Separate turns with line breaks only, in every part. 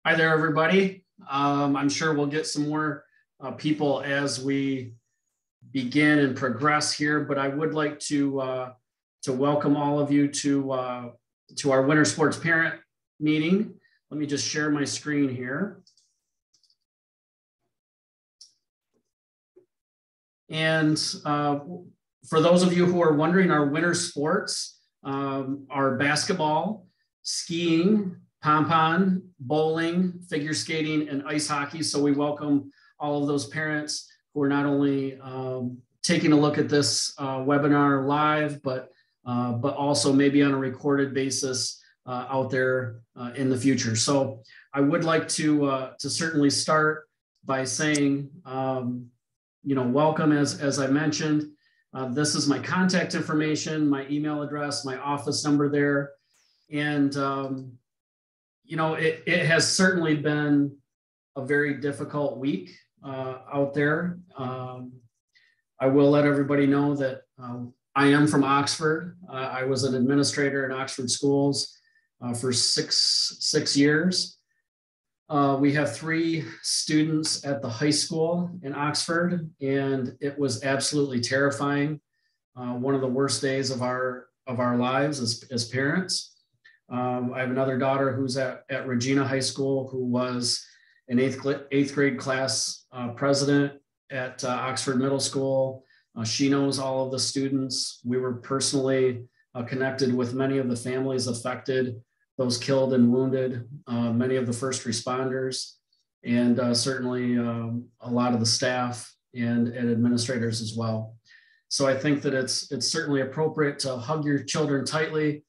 Hi there, everybody. I'm sure we'll get some more people as we begin and progress here, but I would like to welcome all of you to our Winter Sports Parent meeting. Let me just share my screen here. And for those of you who are wondering, our winter sports are basketball, skiing, pom-pom, bowling, figure skating, and ice hockey. So we welcome all of those parents who are not only taking a look at this webinar live, but also maybe on a recorded basis out there in the future. So I would like to certainly start by saying, welcome, as I mentioned. This is my contact information, my email address, my office number there. And it has certainly been a very difficult week out there. I will let everybody know that I am from Oxford. I was an administrator in Oxford schools for six years. We have 3 students at the high school in Oxford, and it was absolutely terrifying. One of the worst days of our lives as parents. I have another daughter who's at Regina High School, who was an eighth grade class president at Oxford Middle School. She knows all of the students. We were personally connected with many of the families affected, those killed and wounded, many of the first responders, and certainly a lot of the staff and administrators as well. So I think that it's certainly appropriate to hug your children tightly.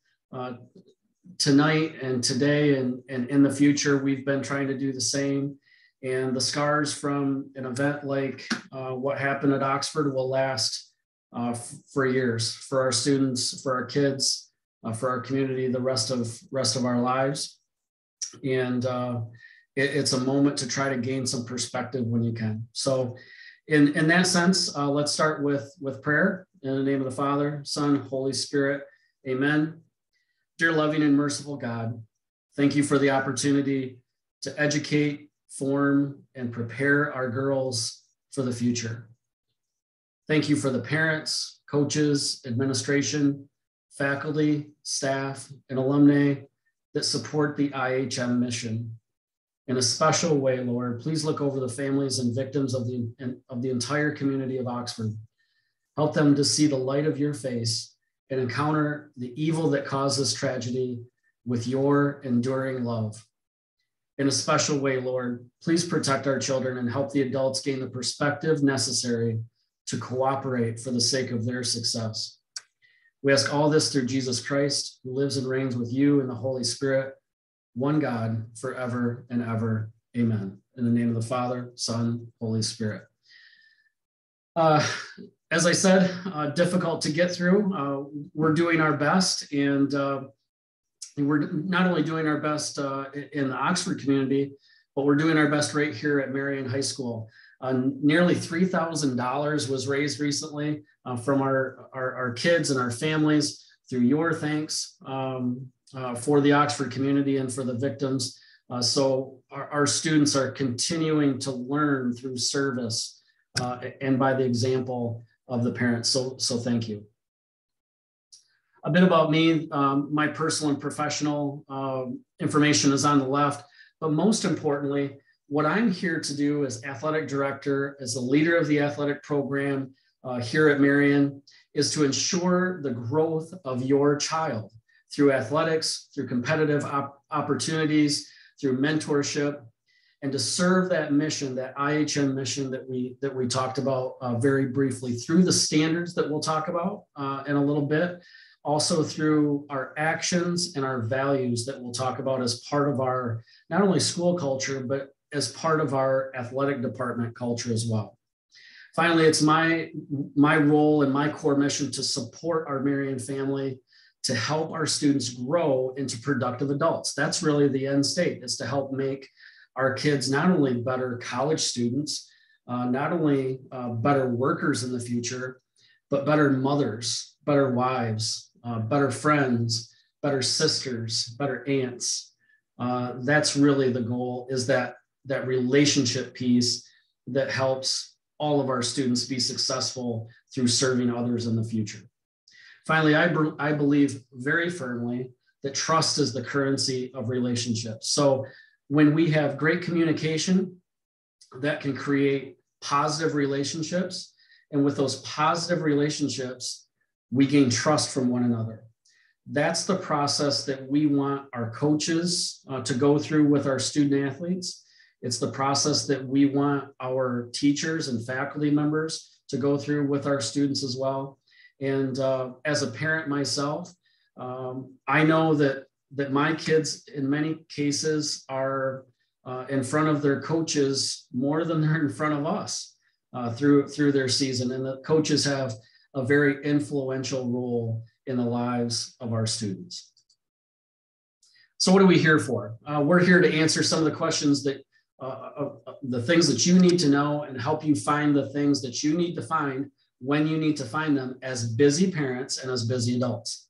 Tonight and today and in the future, we've been trying to do the same. And the scars from an event like what happened at Oxford will last for years, for our students, for our kids, for our community, the rest of our lives. And it's a moment to try to gain some perspective when you can. So in that sense, let's start with prayer. In the name of the Father, Son, Holy Spirit, amen. Dear loving and merciful God, thank you for the opportunity to educate, form, and prepare our girls for the future. Thank you for the parents, coaches, administration, faculty, staff, and alumni that support the IHM mission. In a special way, Lord, please look over the families and victims of the entire community of Oxford. Help them to see the light of your face and encounter the evil that caused this tragedy with your enduring love. In a special way, Lord, please protect our children and help the adults gain the perspective necessary to cooperate for the sake of their success. We ask all this through Jesus Christ, who lives and reigns with you in the Holy Spirit, one God, forever and ever. Amen. In the name of the Father, Son, Holy Spirit. As I said, difficult to get through. We're doing our best, and we're not only doing our best in the Oxford community, but we're doing our best right here at Marian High School. Nearly $3,000 was raised recently from our kids and our families through your thanks for the Oxford community and for the victims. So our students are continuing to learn through service and by the example of the parents. So thank you. A bit about me, my personal and professional information is on the left, but most importantly, what I'm here to do as athletic director, as the leader of the athletic program here at Marian, is to ensure the growth of your child through athletics, through competitive opportunities, through mentorship, and to serve that mission, that IHM mission that we talked about very briefly, through the standards that we'll talk about in a little bit, also through our actions and our values that we'll talk about as part of our not only school culture, but as part of our athletic department culture as well. Finally, it's my role and my core mission to support our Marian family, to help our students grow into productive adults. That's really the end state, is to help make our kids not only better college students, not only better workers in the future, but better mothers, better wives, better friends, better sisters, better aunts, That's really the goal, is that relationship piece that helps all of our students be successful through serving others in the future. Finally, I believe very firmly that trust is the currency of relationships. So when we have great communication, that can create positive relationships. And with those positive relationships, we gain trust from one another. That's the process that we want our coaches to go through with our student athletes. It's the process that we want our teachers and faculty members to go through with our students as well. And as a parent myself, I know that my kids in many cases are in front of their coaches more than they're in front of us through their season. And the coaches have a very influential role in the lives of our students. So what are we here for? We're here to answer some of the questions that the things that you need to know and help you find the things that you need to find when you need to find them as busy parents and as busy adults.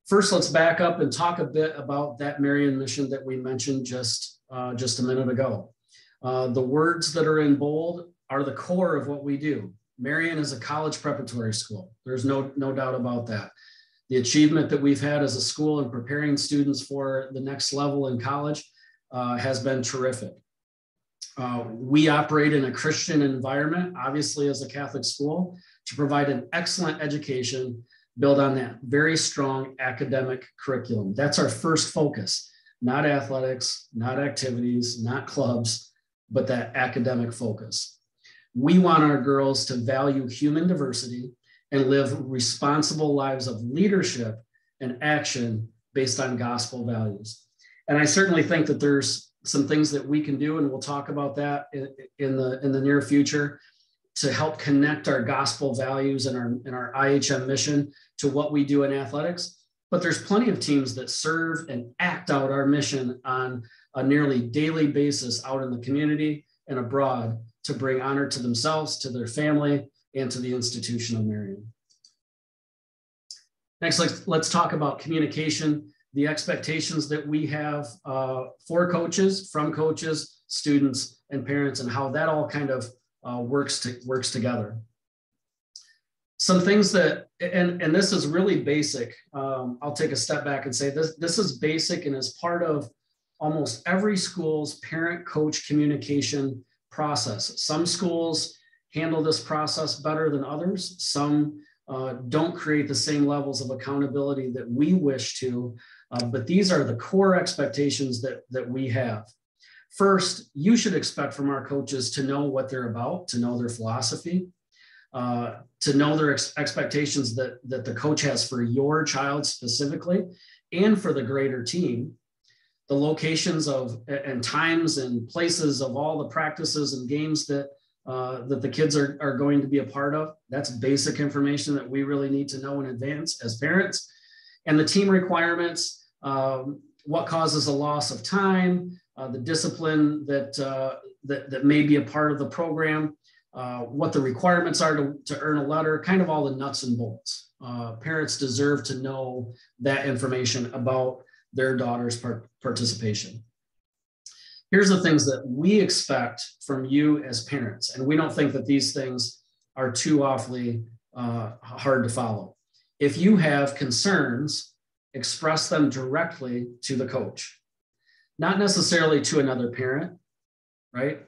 First, let's back up and talk a bit about that Marian mission that we mentioned just a minute ago. The words that are in bold are the core of what we do. Marian is a college preparatory school. There's no doubt about that. The achievement that we've had as a school in preparing students for the next level in college has been terrific. We operate in a Christian environment, obviously as a Catholic school, to provide an excellent education built on that very strong academic curriculum. That's our first focus, not athletics, not activities, not clubs, but that academic focus. We want our girls to value human diversity and live responsible lives of leadership and action based on gospel values. And I certainly think that there's some things that we can do, and we'll talk about that in the near future, to help connect our gospel values and our IHM mission to what we do in athletics. But there's plenty of teams that serve and act out our mission on a nearly daily basis out in the community and abroad to bring honor to themselves, to their family, and to the institution of Marian. Next, let's talk about communication, the expectations that we have for coaches, from coaches, students, and parents, and how that all kind of works together. Some things that, and this is really basic. I'll take a step back and say this is basic and is part of almost every school's parent-coach communication process. Some schools handle this process better than others. Some don't create the same levels of accountability that we wish to, but these are the core expectations that we have. First, you should expect from our coaches to know what they're about, to know their philosophy, to know their expectations that the coach has for your child specifically and for the greater team. The locations of and times and places of all the practices and games that the kids are going to be a part of. That's basic information that we really need to know in advance as parents. And the team requirements, what causes a loss of time, the discipline that may be a part of the program, what the requirements are to earn a letter, kind of all the nuts and bolts. Parents deserve to know that information about their daughter's participation. Here's the things that we expect from you as parents, and we don't think that these things are too awfully hard to follow. If you have concerns, express them directly to the coach, not necessarily to another parent, right?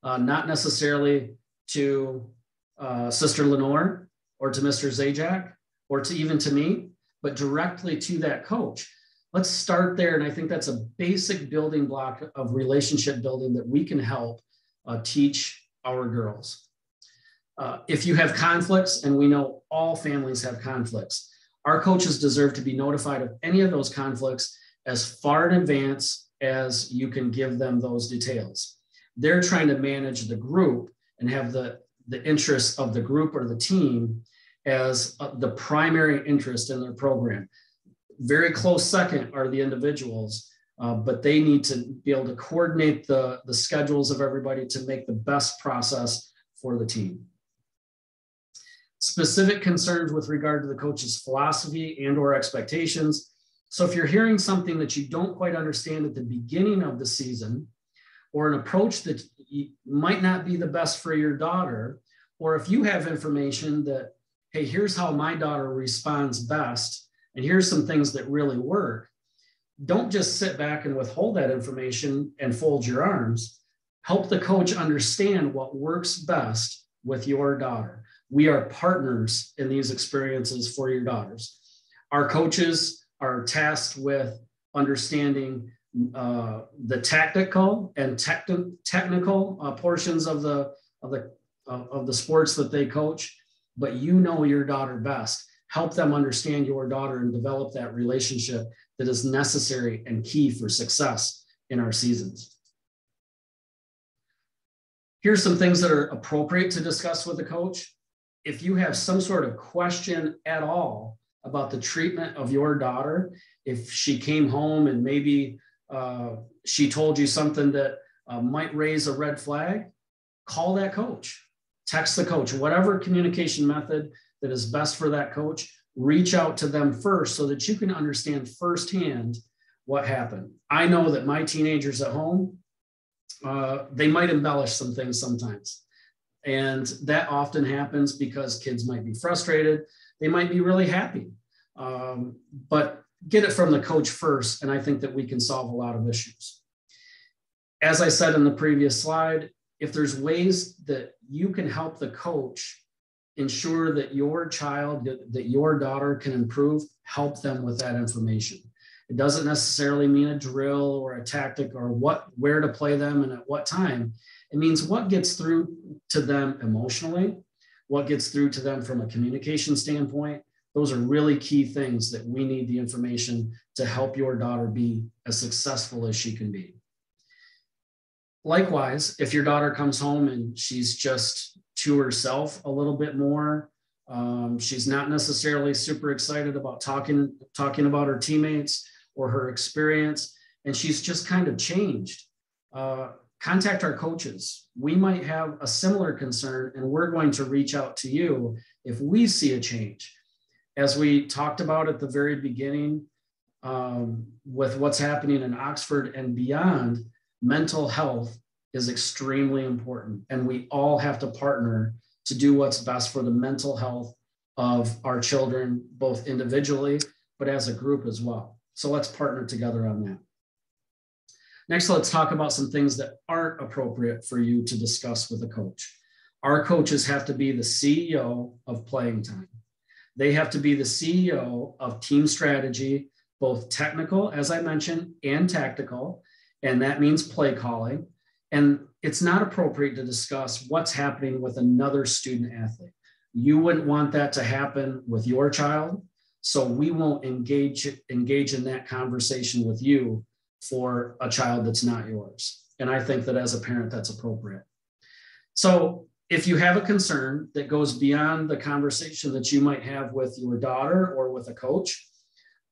Not necessarily to Sister Lenore or to Mr. Zajac or to even to me, but directly to that coach. Let's start there. And I think that's a basic building block of relationship building that we can help teach our girls. If you have conflicts, and we know all families have conflicts, our coaches deserve to be notified of any of those conflicts as far in advance as you can give them those details. They're trying to manage the group and have the interests of the group or the team as the primary interest in their program. Very close second are the individuals, but they need to be able to coordinate the schedules of everybody to make the best process for the team. Specific concerns with regard to the coach's philosophy and or expectations. So if you're hearing something that you don't quite understand at the beginning of the season, or an approach that might not be the best for your daughter, or if you have information that, hey, here's how my daughter responds best, and here's some things that really work, don't just sit back and withhold that information and fold your arms. Help the coach understand what works best with your daughter. We are partners in these experiences for your daughters. Our coaches are tasked with understanding the tactical and technical portions of the sports that they coach, but you know your daughter best. Help them understand your daughter and develop that relationship that is necessary and key for success in our seasons. Here's some things that are appropriate to discuss with a coach. If you have some sort of question at all about the treatment of your daughter, if she came home and maybe she told you something that might raise a red flag, call that coach, text the coach, whatever communication method that is best for that coach. Reach out to them first so that you can understand firsthand what happened. I know that my teenagers at home, they might embellish some things sometimes. And that often happens because kids might be frustrated. They might be really happy. But get it from the coach first, and I think that we can solve a lot of issues. As I said in the previous slide, if there's ways that you can help the coach ensure that your child, that your daughter can improve, help them with that information. It doesn't necessarily mean a drill or a tactic or where to play them and at what time. It means what gets through to them emotionally, what gets through to them from a communication standpoint. Those are really key things that we need the information to help your daughter be as successful as she can be. Likewise, if your daughter comes home and she's just to herself a little bit more, she's not necessarily super excited about talking about her teammates or her experience, and she's just kind of changed, contact our coaches. We might have a similar concern, and we're going to reach out to you if we see a change. As we talked about at the very beginning, with what's happening in Oxford and beyond, mental health is extremely important, and we all have to partner to do what's best for the mental health of our children, both individually, but as a group as well. So let's partner together on that. Next, let's talk about some things that aren't appropriate for you to discuss with a coach. Our coaches have to be the CEO of playing time. They have to be the CEO of team strategy, both technical, as I mentioned, and tactical, and that means play calling. And it's not appropriate to discuss what's happening with another student athlete. You wouldn't want that to happen with your child, so we won't engage in that conversation with you for a child that's not yours. And I think that as a parent, that's appropriate. So if you have a concern that goes beyond the conversation that you might have with your daughter or with a coach,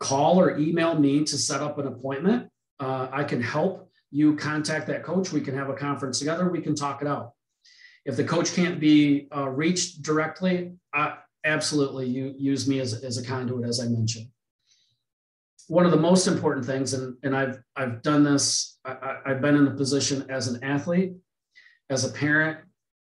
call or email me to set up an appointment. I can help you contact that coach. We can have a conference together. We can talk it out. If the coach can't be reached directly, absolutely you use me as a conduit, as I mentioned. One of the most important things, and I've done this, I've been in the position as an athlete, as a parent,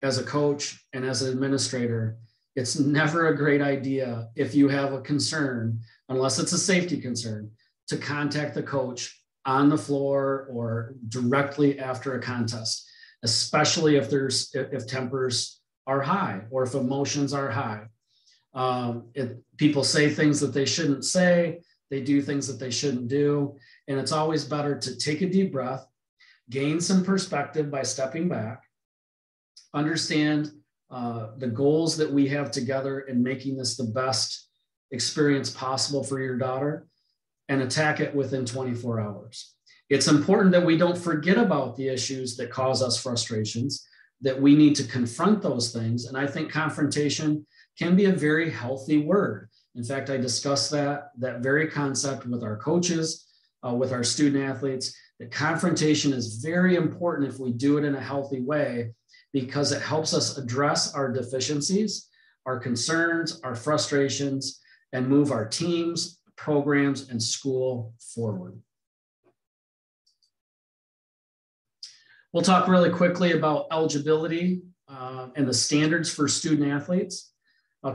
as a coach, and as an administrator. It's never a great idea if you have a concern, unless it's a safety concern, to contact the coach on the floor or directly after a contest, especially if tempers are high or if emotions are high. People say things that they shouldn't say, they do things that they shouldn't do, and it's always better to take a deep breath, gain some perspective by stepping back, understand the goals that we have together in making this the best experience possible for your daughter, and attack it within 24 hours. It's important that we don't forget about the issues that cause us frustrations, that we need to confront those things. And I think confrontation can be a very healthy word. In fact, I discussed that very concept with our coaches, with our student athletes, that confrontation is very important if we do it in a healthy way, because it helps us address our deficiencies, our concerns, our frustrations, and move our teams, programs and school forward. We'll talk really quickly about eligibility and the standards for student athletes.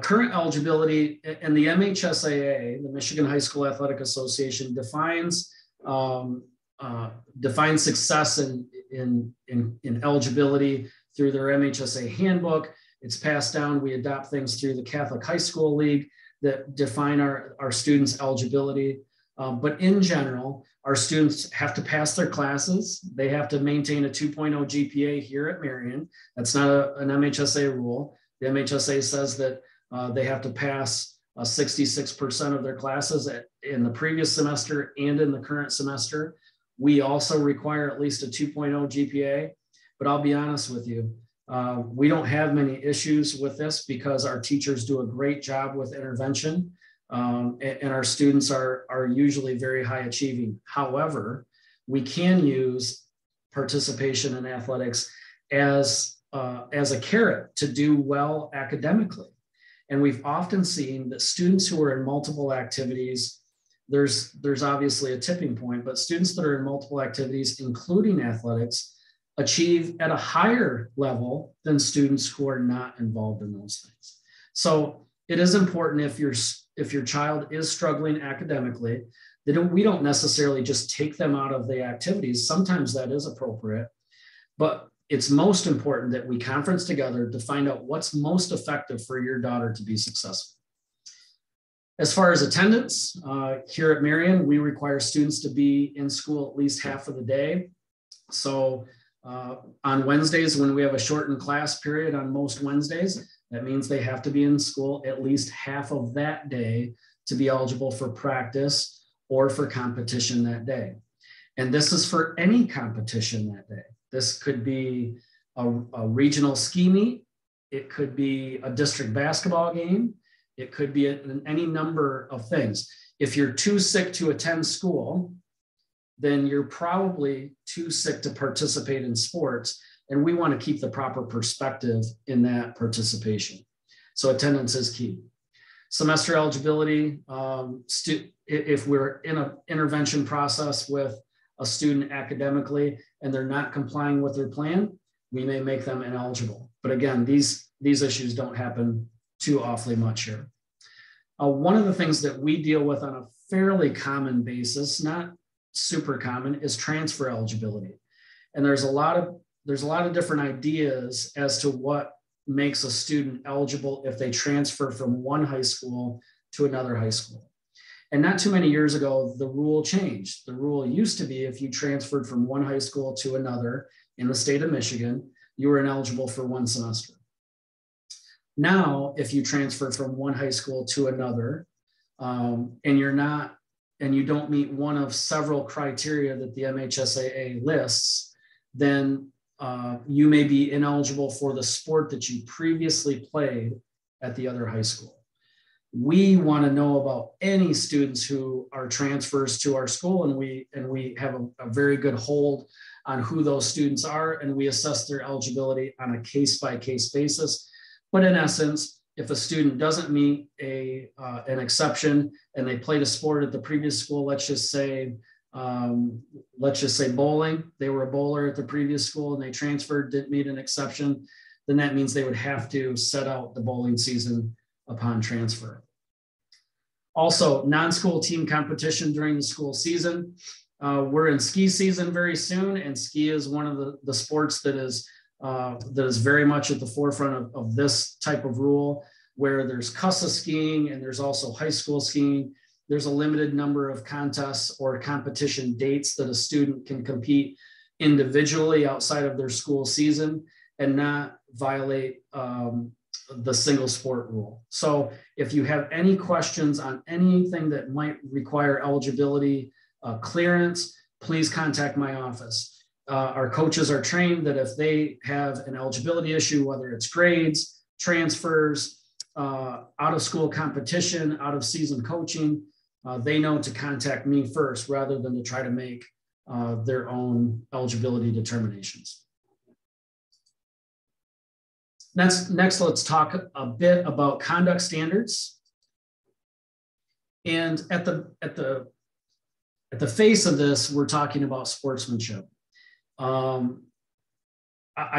Current eligibility and the MHSAA, the Michigan High School Athletic Association, defines success in eligibility through their MHSA handbook. It's passed down. We adopt things through the Catholic High School League that define our students' eligibility. But in general, our students have to pass their classes. They have to maintain a 2.0 GPA here at Marian. That's not an MHSA rule. The MHSA says that they have to pass 66% of their classes in the previous semester and in the current semester. We also require at least a 2.0 GPA, but I'll be honest with you, we don't have many issues with this because our teachers do a great job with intervention, and our students are usually very high achieving. However, we can use participation in athletics as a carrot to do well academically. And we've often seen that students who are in multiple activities, there's obviously a tipping point, but students that are in multiple activities, including athletics, achieve at a higher level than students who are not involved in those things. So it is important if your child is struggling academically, that we don't necessarily just take them out of the activities. Sometimes that is appropriate, but it's most important that we conference together to find out what's most effective for your daughter to be successful. As far as attendance, here at Marian, we require students to be in school at least half of the day. So on Wednesdays, when we have a shortened class period on most Wednesdays, that means they have to be in school at least half of that day to be eligible for practice or for competition that day. And this is for any competition that day. This could be a regional ski meet. It could be a district basketball game. It could be any number of things. If you're too sick to attend school, then you're probably too sick to participate in sports. And we want to keep the proper perspective in that participation. So attendance is key. Semester eligibility, if we're in an intervention process with a student academically and they're not complying with their plan, we may make them ineligible. But again, these issues don't happen too awfully much here. One of the things that we deal with on a fairly common basis, not super common, is transfer eligibility. And there's a lot of different ideas as to what makes a student eligible if they transfer from one high school to another high school. And not too many years ago, the rule changed. The rule used to be if you transferred from one high school to another in the state of Michigan, you were ineligible for one semester. Now, if you transfer from one high school to another, and you don't meet one of several criteria that the MHSAA lists, then you may be ineligible for the sport that you previously played at the other high school. We want to know about any students who are transfers to our school, and we have a very good hold on who those students are, and we assess their eligibility on a case-by-case basis. But in essence, if a student doesn't meet an exception and they played a sport at the previous school, let's just say bowling, they were a bowler at the previous school and they transferred, didn't meet an exception, then that means they would have to set out the bowling season upon transfer. Also, non-school team competition during the school season. We're in ski season very soon, and ski is one of the sports that is very much at the forefront of this type of rule, where there's CUSA skiing and there's also high school skiing. There's a limited number of contests or competition dates that a student can compete individually outside of their school season and not violate the single sport rule. So if you have any questions on anything that might require eligibility clearance, please contact my office. Our coaches are trained that if they have an eligibility issue, whether it's grades, transfers, out of school competition, out of season coaching, they know to contact me first rather than to try to make their own eligibility determinations. Next, let's talk a bit about conduct standards. And at the face of this, we're talking about sportsmanship. I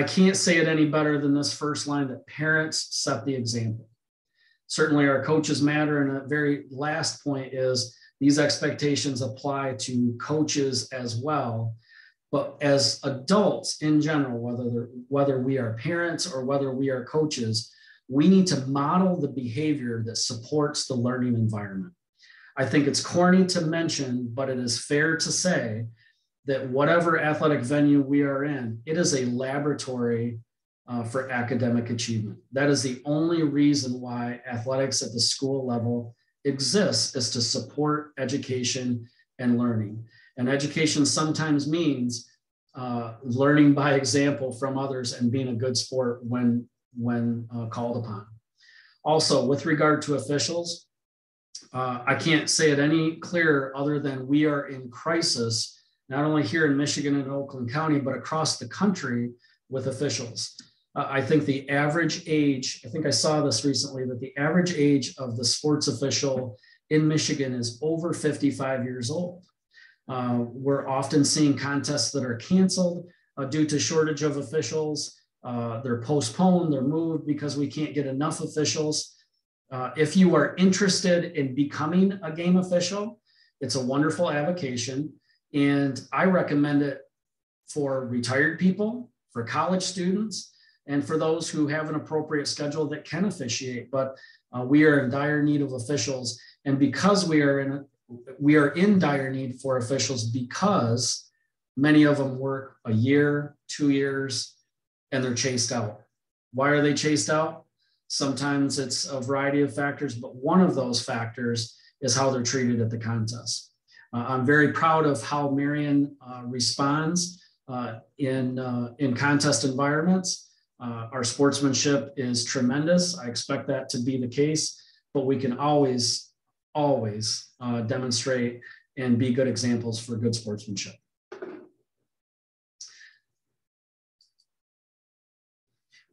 can't say it any better than this first line, that parents set the example. Certainly our coaches matter. And the very last point is these expectations apply to coaches as well. But as adults in general, whether we are parents or whether we are coaches, we need to model the behavior that supports the learning environment. I think it's corny to mention, but it is fair to say that whatever athletic venue we are in, it is a laboratory for academic achievement. That is the only reason why athletics at the school level exists, is to support education and learning. And education sometimes means learning by example from others and being a good sport when called upon. Also, with regard to officials, I can't say it any clearer other than we are in crisis, not only here in Michigan and Oakland County, but across the country with officials. I think the average age, I think I saw this recently, that the average age of the sports official in Michigan is over 55 years old. We're often seeing contests that are canceled due to shortage of officials. They're postponed, they're moved because we can't get enough officials. If you are interested in becoming a game official, it's a wonderful avocation. And I recommend it for retired people, for college students, and for those who have an appropriate schedule that can officiate. But we are in dire need of officials. And because we are in dire need for officials, because many of them work a year, 2 years, and they're chased out. Why are they chased out? Sometimes it's a variety of factors, but one of those factors is how they're treated at the contest. I'm very proud of how Marian responds in contest environments. Our sportsmanship is tremendous. I expect that to be the case, but we can always demonstrate and be good examples for good sportsmanship.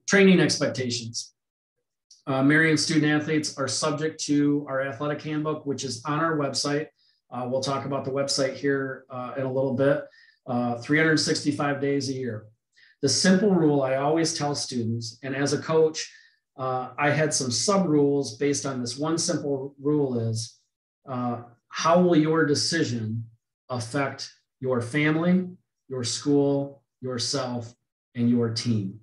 Training expectations. Marian student athletes are subject to our athletic handbook, which is on our website. We'll talk about the website here in a little bit. 365 days a year. The simple rule I always tell students, and as a coach, I had some sub rules based on this. One simple rule is, how will your decision affect your family, your school, yourself, and your team?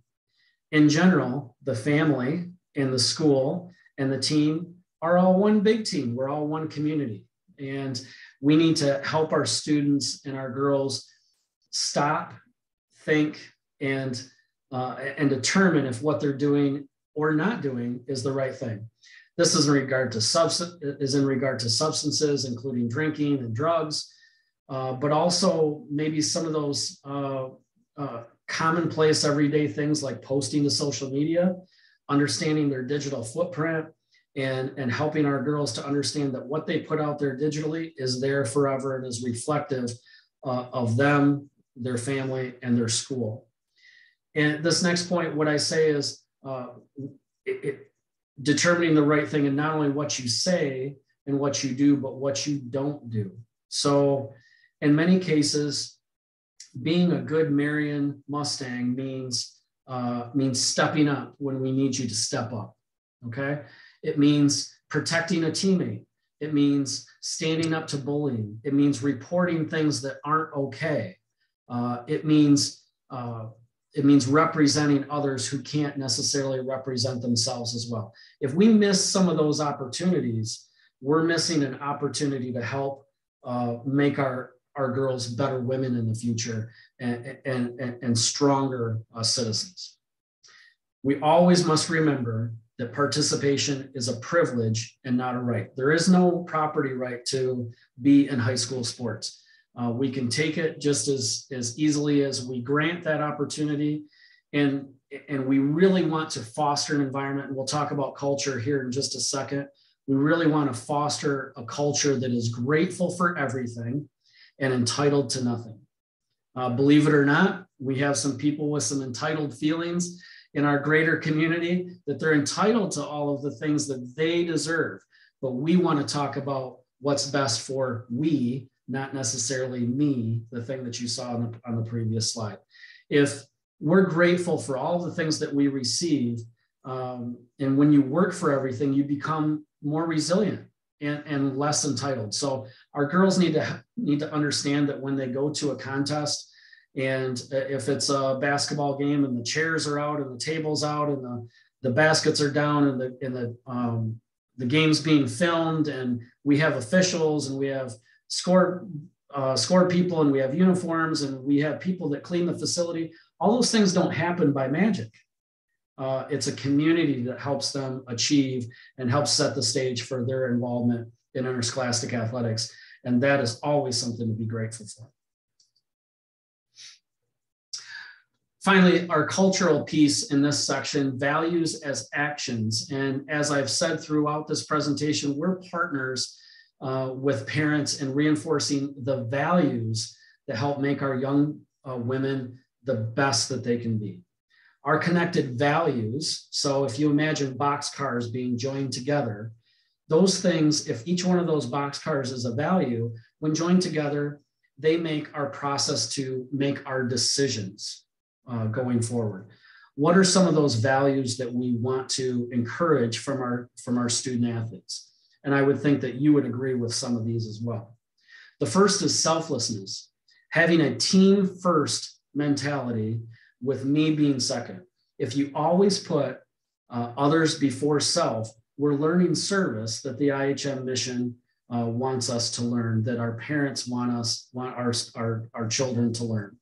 In general, the family and the school and the team are all one big team. We're all one community. And we need to help our students and our girls stop, think, and determine if what they're doing or not doing is the right thing. This is in regard to substances, including drinking and drugs, but also maybe some of those commonplace everyday things like posting to social media, understanding their digital footprint, and helping our girls to understand that what they put out there digitally is there forever and is reflective of them, their family, and their school. And this next point, what I say is determining the right thing, and not only what you say and what you do, but what you don't do. So in many cases, being a good Marian Mustang means stepping up when we need you to step up, okay? It means protecting a teammate. It means standing up to bullying. It means reporting things that aren't okay. It means representing others who can't necessarily represent themselves as well. If we miss some of those opportunities, we're missing an opportunity to help make our girls better women in the future and stronger citizens. We always must remember that participation is a privilege and not a right. There is no property right to be in high school sports. We can take it just as easily as we grant that opportunity. And we really want to foster an environment, and we'll talk about culture here in just a second. We really want to foster a culture that is grateful for everything and entitled to nothing. Believe it or not, we have some people with some entitled feelings in our greater community, that they're entitled to all of the things that they deserve. But we want to talk about what's best for we, not necessarily me, the thing that you saw on the previous slide. If we're grateful for all the things that we receive, and when you work for everything, you become more resilient and less entitled. So our girls need to understand that when they go to a contest, and if it's a basketball game and the chairs are out and the tables out and the baskets are down and the game's being filmed, and we have officials and we have score people and we have uniforms and we have people that clean the facility, all those things don't happen by magic. It's a community that helps them achieve and helps set the stage for their involvement in interscholastic athletics. And that is always something to be grateful for. Finally, our cultural piece in this section, values as actions. And as I've said throughout this presentation, we're partners with parents in reinforcing the values that help make our young women the best that they can be. Our connected values, so if you imagine boxcars being joined together, those things, if each one of those boxcars is a value, when joined together, they make our process to make our decisions going forward. What are some of those values that we want to encourage from our student athletes? And I would think that you would agree with some of these as well. The first is selflessness, having a team first mentality with me being second. If you always put others before self, we're learning service that the IHM mission wants us to learn, that our parents want our children to learn.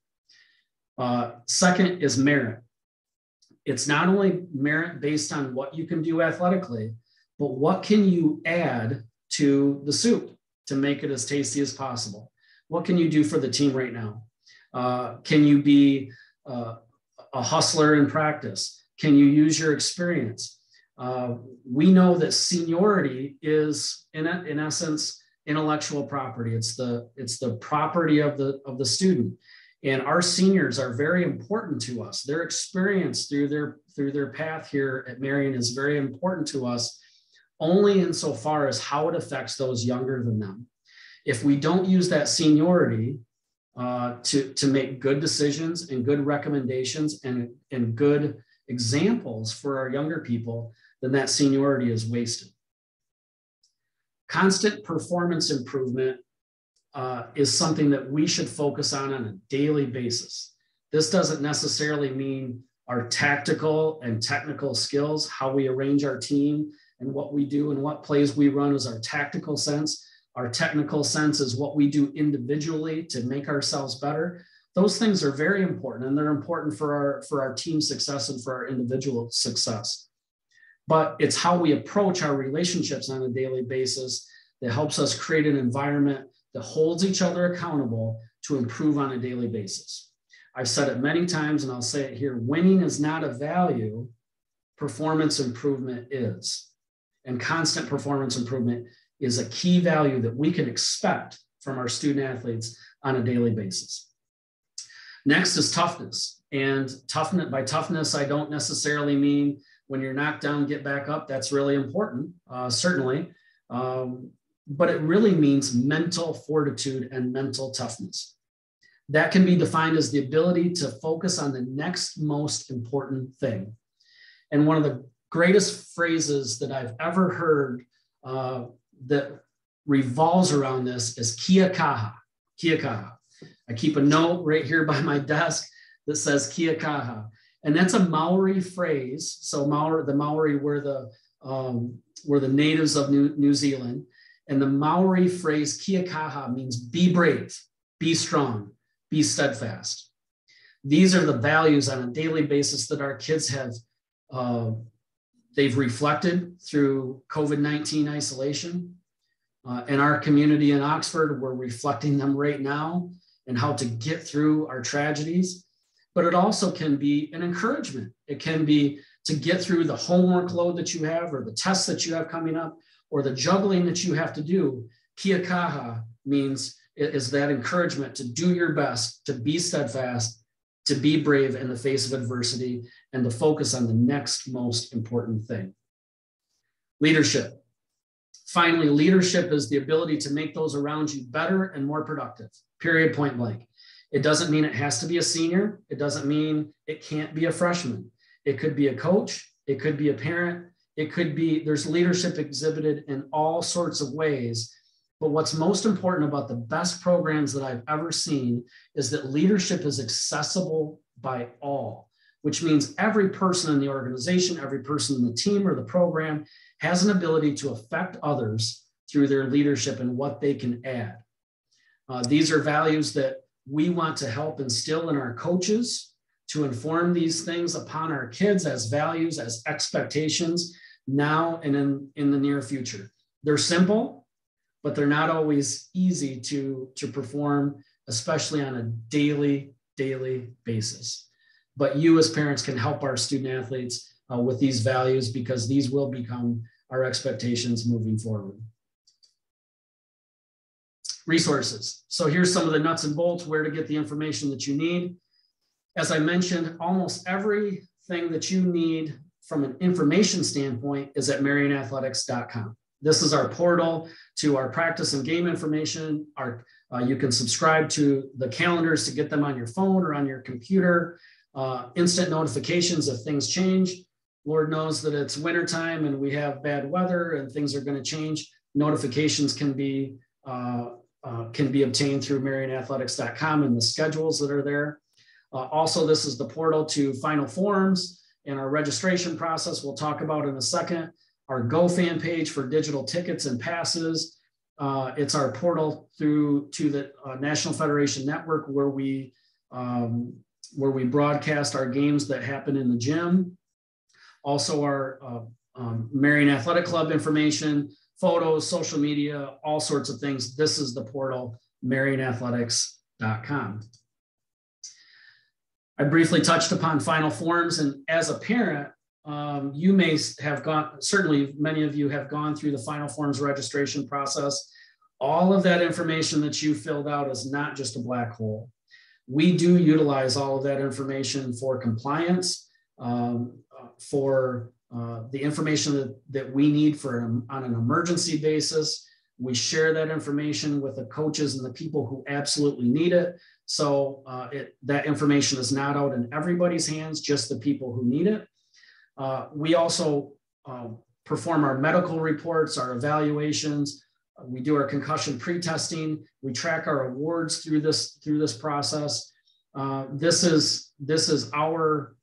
Second is merit. It's not only merit based on what you can do athletically, but what can you add to the soup to make it as tasty as possible? What can you do for the team right now? Can you be a hustler in practice? Can you use your experience? We know that seniority is, in essence, intellectual property. It's the property of the student. And our seniors are very important to us. Their experience through their path here at Marian is very important to us, only insofar as how it affects those younger than them. If we don't use that seniority to make good decisions and good recommendations and good examples for our younger people, then that seniority is wasted. Constant performance improvement is something that we should focus on a daily basis. This doesn't necessarily mean our tactical and technical skills, how we arrange our team and what we do and what plays we run is our tactical sense. Our technical sense is what we do individually to make ourselves better. Those things are very important, and they're important for our team success and for our individual success. But it's how we approach our relationships on a daily basis that helps us create an environment that holds each other accountable to improve on a daily basis. I've said it many times, and I'll say it here: winning is not a value, performance improvement is. And constant performance improvement is a key value that we can expect from our student athletes on a daily basis. Next is toughness. And by toughness, I don't necessarily mean when you're knocked down, get back up. That's really important, certainly. But it really means mental fortitude and mental toughness. That can be defined as the ability to focus on the next most important thing. And one of the greatest phrases that I've ever heard that revolves around this is kia kaha, kia kaha. I keep a note right here by my desk that says kia kaha. And that's a Maori phrase. So the Maori were the natives of New Zealand. And the Maori phrase kia kaha means be brave, be strong, be steadfast. These are the values on a daily basis that our kids have, they've reflected through COVID-19 isolation. In our community in Oxford, we're reflecting them right now and how to get through our tragedies. But it also can be an encouragement. It can be to get through the homework load that you have or the tests that you have coming up or the juggling that you have to do. Kia kaha means it is that encouragement to do your best, to be steadfast, to be brave in the face of adversity, and to focus on the next most important thing. Leadership. Finally, leadership is the ability to make those around you better and more productive, period, point blank. It doesn't mean it has to be a senior. It doesn't mean it can't be a freshman. It could be a coach. It could be a parent. It could be, there's leadership exhibited in all sorts of ways. But what's most important about the best programs that I've ever seen is that leadership is accessible by all, which means every person in the organization, every person in the team or the program has an ability to affect others through their leadership and what they can add. These are values that we want to help instill in our coaches to inform these things upon our kids as values, as expectations now and in the near future. They're simple, but they're not always easy to perform, especially on a daily basis. But you as parents can help our student athletes with these values because these will become our expectations moving forward. Resources. So here's some of the nuts and bolts, where to get the information that you need. As I mentioned, almost everything that you need from an information standpoint is at marianathletics.com. This is our portal to our practice and game information. You can subscribe to the calendars to get them on your phone or on your computer. Instant notifications if things change. Lord knows that it's wintertime and we have bad weather and things are going to change. Notifications can be obtained through marianathletics.com and the schedules that are there. Also, this is the portal to Final Forms and our registration process we'll talk about in a second. Our GoFan page for digital tickets and passes. It's our portal to the National Federation Network where we broadcast our games that happen in the gym. Also our Marian Athletic Club information, photos, social media, all sorts of things. This is the portal, marianathletics.com. I briefly touched upon Final Forms, and as a parent, you may have certainly many of you have gone through the Final Forms registration process. All of that information that you filled out is not just a black hole. We do utilize all of that information for compliance, for the information that we need on an emergency basis. We share that information with the coaches and the people who absolutely need it. So that information is not out in everybody's hands, just the people who need it. We also perform our medical reports, our evaluations. We do our concussion pre-testing. We track our awards through this process. This is our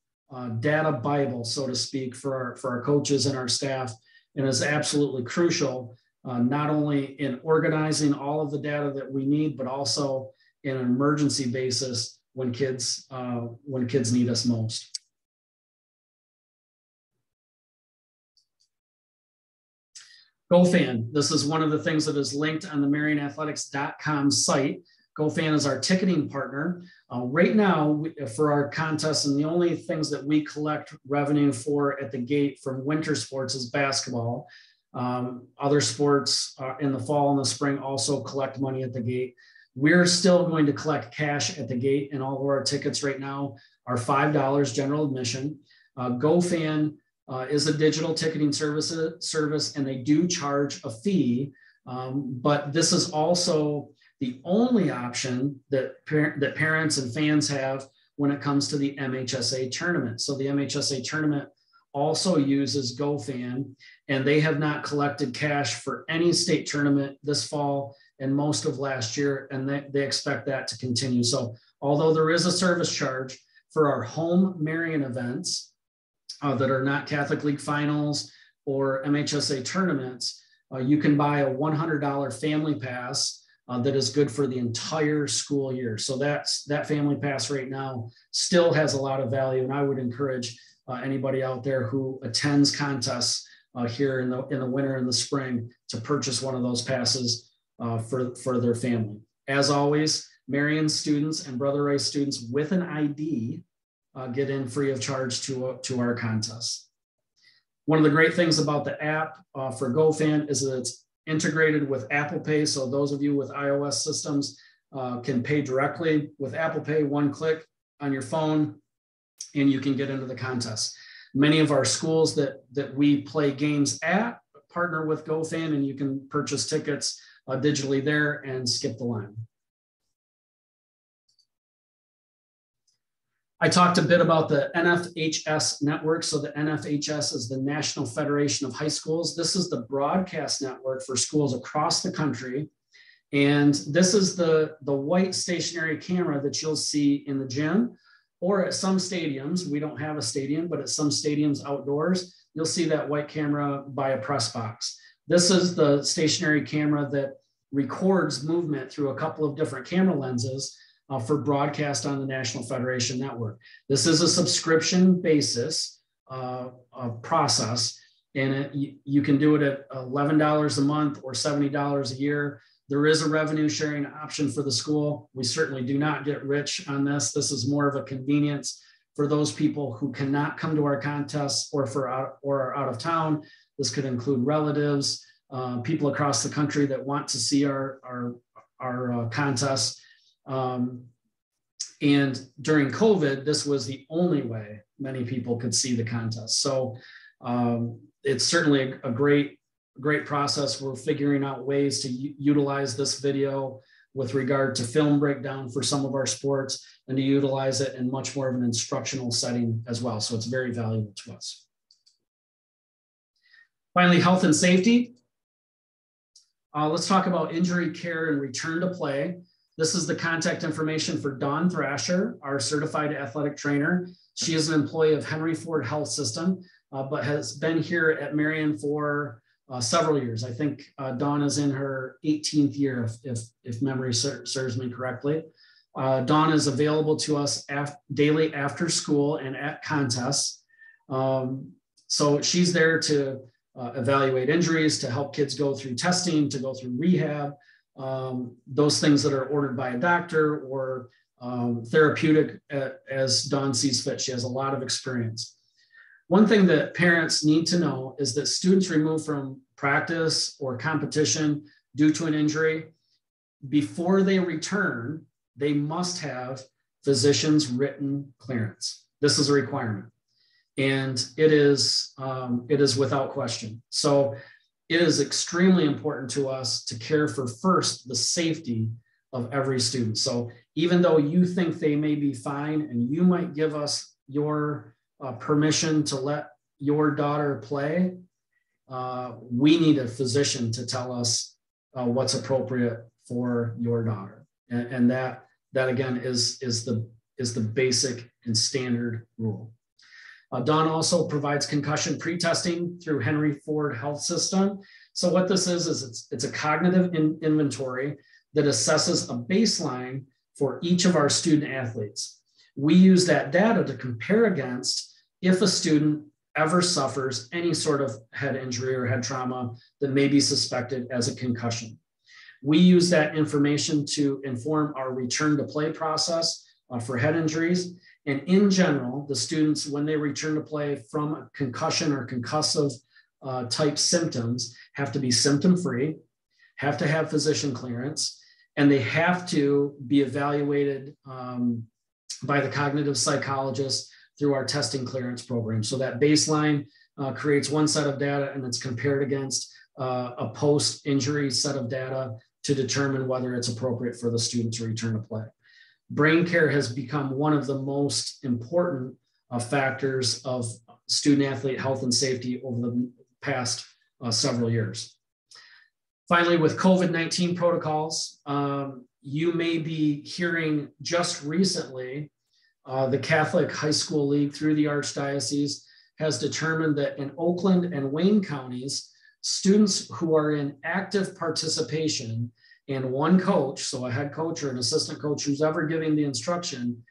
data Bible, so to speak, for our coaches and our staff, and is absolutely crucial, not only in organizing all of the data that we need, but also in an emergency basis when kids need us most. GoFan, this is one of the things that is linked on the marianathletics.com site. GoFan is our ticketing partner. Right now, for our contests, and the only things that we collect revenue for at the gate from winter sports is basketball. Other sports in the fall and the spring also collect money at the gate. We're still going to collect cash at the gate, and all of our tickets right now are $5 general admission. GoFan is a digital ticketing service, and they do charge a fee, but this is also the only option that parents and fans have when it comes to the MHSA tournament. So the MHSA tournament also uses GoFan, and they have not collected cash for any state tournament this fall and most of last year, and they expect that to continue. So although there is a service charge for our home Marian events that are not Catholic League finals or MHSA tournaments, you can buy a $100 family pass that is good for the entire school year. So that family pass right now still has a lot of value, and I would encourage anybody out there who attends contests here in the winter and the spring to purchase one of those passes for their family. As always, Marian students and Brother Rice students with an ID get in free of charge to our contests. One of the great things about the app for GoFan is that it's integrated with Apple Pay. So those of you with iOS systems can pay directly with Apple Pay, one click on your phone, and you can get into the contest. Many of our schools that we play games at partner with GoFan, and you can purchase tickets digitally there and skip the line. I talked a bit about the NFHS network. So the NFHS is the National Federation of High Schools. This is the broadcast network for schools across the country. And this is the white stationary camera that you'll see in the gym or at some stadiums. We don't have a stadium, but at some stadiums outdoors, you'll see that white camera by a press box. This is the stationary camera that records movement through a couple of different camera lenses for broadcast on the National Federation Network. This is a subscription basis process, and you can do it at $11 a month or $70 a year. There is a revenue sharing option for the school. We certainly do not get rich on this. This is more of a convenience for those people who cannot come to our contests or are out of town. This could include relatives, people across the country that want to see our contests. And during COVID, this was the only way many people could see the contest. So it's certainly a great process. We're figuring out ways to utilize this video with regard to film breakdown for some of our sports and to utilize it in much more of an instructional setting as well. So it's very valuable to us. Finally, health and safety. Let's talk about injury care and return to play. This is the contact information for Dawn Thrasher, our certified athletic trainer. She is an employee of Henry Ford Health System, but has been here at Marian for several years. I think Dawn is in her 18th year, if memory serves me correctly. Dawn is available to us daily after school and at contests. So she's there to evaluate injuries, to help kids go through testing, to go through rehab, those things that are ordered by a doctor or therapeutic as Dawn sees fit. She has a lot of experience. One thing that parents need to know is that students removed from practice or competition due to an injury, before they return, they must have physician's written clearance. This is a requirement, and it is without question. So it is extremely important to us to care for first the safety of every student. So even though you think they may be fine and you might give us your permission to let your daughter play, we need a physician to tell us what's appropriate for your daughter. And that again is the basic and standard rule. Dawn also provides concussion pre-testing through Henry Ford Health System. So what this is it's a cognitive inventory that assesses a baseline for each of our student athletes. We use that data to compare against if a student ever suffers any sort of head injury or head trauma that may be suspected as a concussion. We use that information to inform our return to play process for head injuries. And in general, the students, when they return to play from a concussion or concussive type symptoms, have to be symptom-free, have to have physician clearance, and they have to be evaluated by the cognitive psychologist through our testing clearance program. So that baseline creates one set of data, and it's compared against a post-injury set of data to determine whether it's appropriate for the student to return to play. Brain care has become one of the most important factors of student-athlete health and safety over the past several years. Finally, with COVID-19 protocols, you may be hearing just recently, the Catholic High School League through the Archdiocese has determined that in Oakland and Wayne counties, students who are in active participation and one coach, so a head coach or an assistant coach who's ever giving the instruction,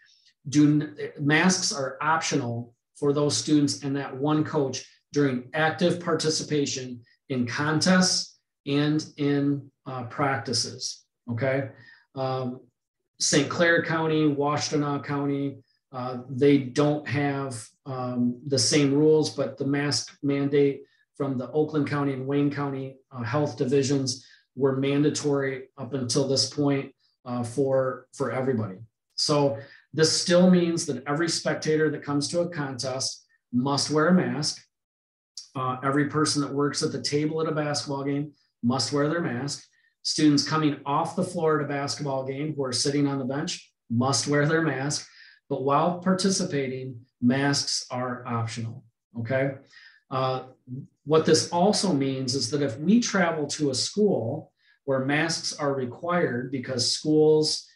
masks are optional for those students and that one coach during active participation in contests and in practices, okay? St. Clair County, Washtenaw County, they don't have the same rules, but the mask mandate from the Oakland County and Wayne County health divisions were mandatory up until this point for everybody. So this still means that every spectator that comes to a contest must wear a mask. Every person that works at the table at a basketball game must wear their mask. Students coming off the floor at a basketball game who are sitting on the bench must wear their mask. But while participating, masks are optional, okay? What this also means is that if we travel to a school where masks are required because schools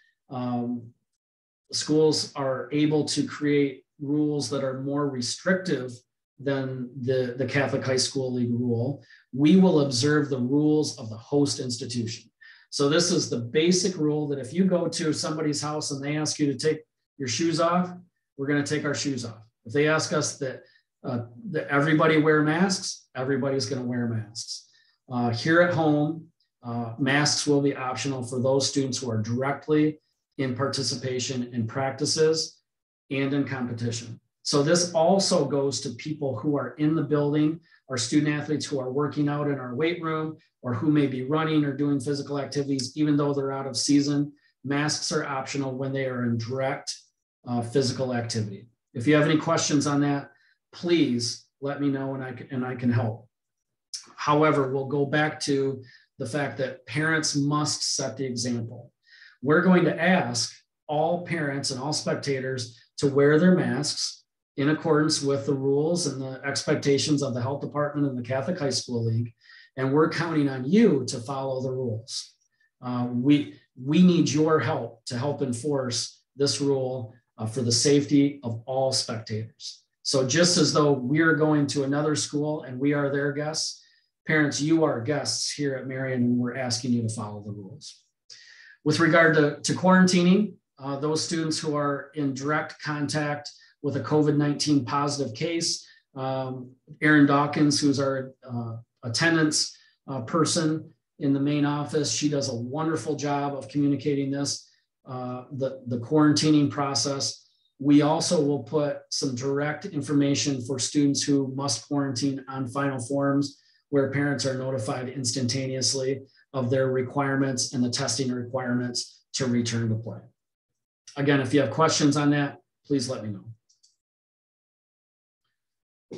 are able to create rules that are more restrictive than the Catholic High School League rule, we will observe the rules of the host institution. So this is the basic rule that if you go to somebody's house and they ask you to take your shoes off, we're going to take our shoes off. If they ask us that everybody wear masks, everybody's going to wear masks. Here at home, masks will be optional for those students who are directly in participation in practices and in competition. So this also goes to people who are in the building, our student athletes who are working out in our weight room, or who may be running or doing physical activities, even though they're out of season. Masks are optional when they are in direct physical activity. If you have any questions on that, please let me know and I can help. However, we'll go back to the fact that parents must set the example. We're going to ask all parents and all spectators to wear their masks in accordance with the rules and the expectations of the health department and the Catholic High School League. And we're counting on you to follow the rules. We need your help to help enforce this rule for the safety of all spectators. So just as though we're going to another school and we are their guests, parents, you are guests here at Marian, and we're asking you to follow the rules. With regard to quarantining, those students who are in direct contact with a COVID-19 positive case, Erin Dawkins, who's our attendance person in the main office, she does a wonderful job of communicating this, the quarantining process. We also will put some direct information for students who must quarantine on final forms, where parents are notified instantaneously of their requirements and the testing requirements to return to play. Again, if you have questions on that, please let me know.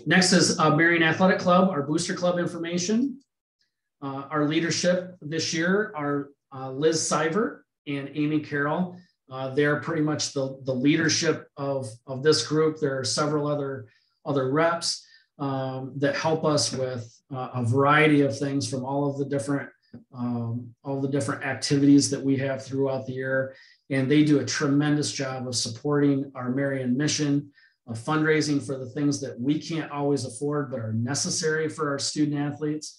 Next is Marian Athletic Club, our booster club information. Our leadership this year are Liz Seivert and Amy Carroll. They're pretty much the leadership of this group. There are several other reps that help us with a variety of things, from all of the different activities that we have throughout the year. And they do a tremendous job of supporting our Marian mission, of fundraising for the things that we can't always afford but are necessary for our student athletes.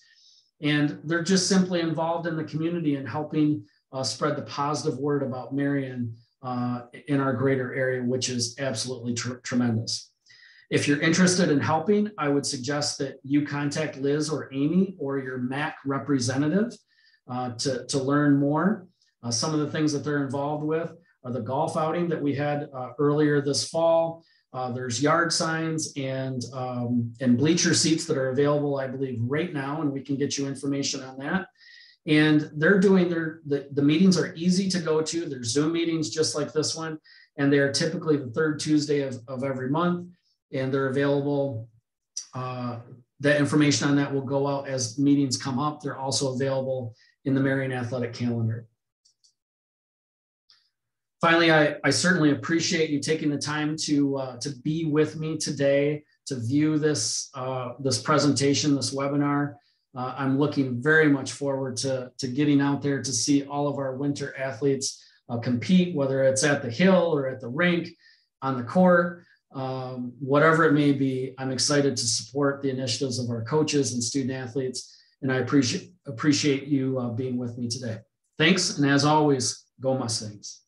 And they're just simply involved in the community and helping spread the positive word about Marian in our greater area, which is absolutely tremendous. If you're interested in helping, I would suggest that you contact Liz or Amy or your MAC representative to learn more. Some of the things that they're involved with are the golf outing that we had earlier this fall. There's yard signs and bleacher seats that are available, I believe, right now, and we can get you information on that. And they're doing the meetings are easy to go to. They're Zoom meetings just like this one, and they're typically the third Tuesday of every month, and they're available. That information on that will go out as meetings come up. They're also available in the Marian Athletic calendar. Finally, I certainly appreciate you taking the time to be with me today, to view this presentation, this webinar. I'm looking very much forward to getting out there to see all of our winter athletes compete, whether it's at the hill or at the rink, on the court, whatever it may be. I'm excited to support the initiatives of our coaches and student athletes, and I appreciate you being with me today. Thanks, and as always, go Mustangs.